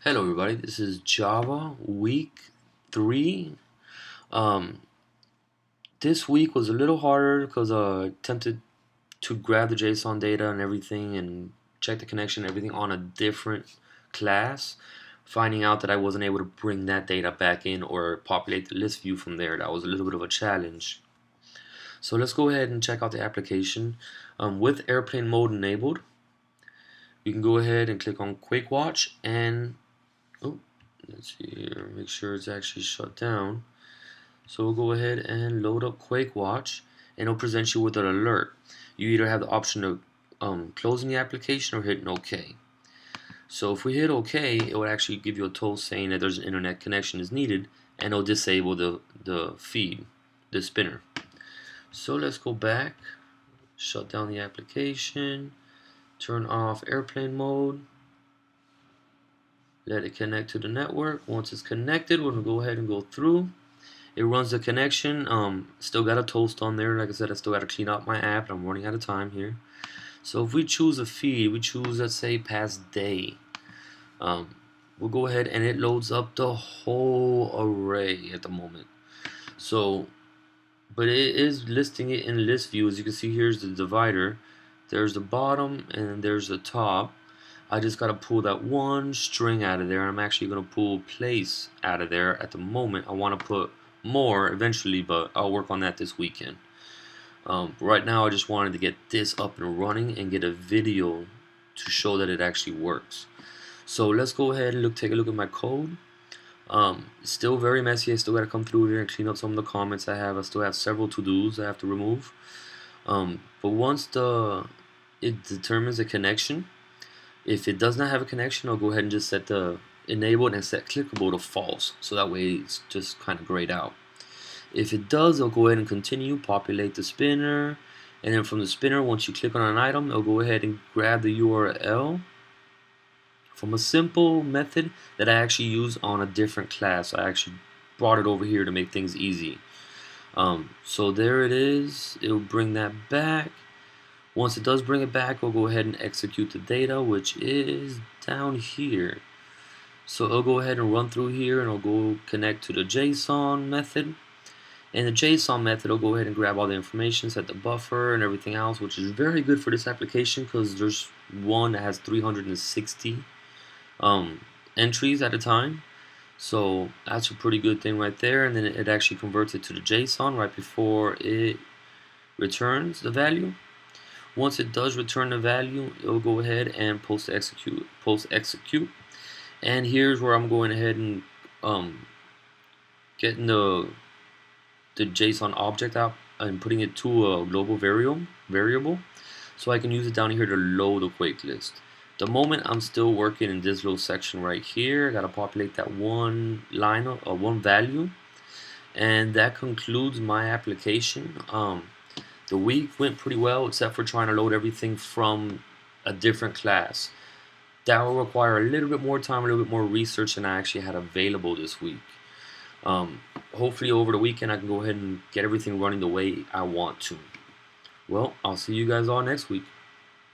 Hello everybody, this is Java week 3. Um, this week was a little harder because I attempted to grab the JSON data and everything and check the connection and everything on a different class, finding out that I wasn't able to bring that data back in or populate the list view from there. That was a little bit of a challenge. So let's go ahead and check out the application. With airplane mode enabled, you can go ahead and click on Quick Watch and let's see here, make sure it's actually shut down. So we'll go ahead and load up Quake Watch and it'll present you with an alert. You either have the option of closing the application or hitting OK. So if we hit OK, it will actually give you a toast saying that there's an internet connection is needed, and it'll disable the feed, the spinner. So let's go back, shut down the application, turn off airplane mode, let it connect to the network. Once it's connected, we're going to go ahead and go through. It runs the connection. Still got a toast on there. Like I said, I still got to clean up my app, and I'm running out of time here. So if we choose a feed, we choose, let's say, past day. We'll go ahead and it loads up the whole array at the moment. So, but it is listing it in list view. As you can see, here's the divider. There's the bottom and there's the top. I just got to pull that one string out of there. I'm actually going to pull place out of there at the moment. I want to put more eventually, but I'll work on that this weekend. Right now I just wanted to get this up and running and get a video to show that it actually works. So let's go ahead and take a look at my code. It's still very messy. I still got to come through here and clean up some of the comments I have. I still have several to-dos I have to remove. But once it determines a connection, if it does not have a connection, I'll go ahead and just set the enabled and set clickable to false, so that way it's just kind of grayed out. If it does, I'll go ahead and continue, populate the spinner, and then from the spinner, once you click on an item, I'll go ahead and grab the URL from a simple method that I actually use on a different class. I actually brought it over here to make things easy. So there it is. It'll bring that back. Once it does bring it back, we'll go ahead and execute the data, which is down here. So it'll go ahead and run through here, and it'll go connect to the JSON method. And the JSON method will go ahead and grab all the information, set the buffer and everything else, which is very good for this application because there's one that has 360 entries at a time. So that's a pretty good thing right there. And then it actually converts it to the JSON right before it returns the value. Once it does return the value, it'll go ahead and post execute. And here's where I'm going ahead and getting the JSON object out and putting it to a global variable, so I can use it down here to load a Quake list. The moment I'm still working in this little section right here, I gotta populate that one line one value, and that concludes my application. The week went pretty well, except for trying to load everything from a different class. That will require a little bit more time, a little bit more research than I actually had available this week. Hopefully over the weekend I can go ahead and get everything running the way I want to. Well, I'll see you guys all next week.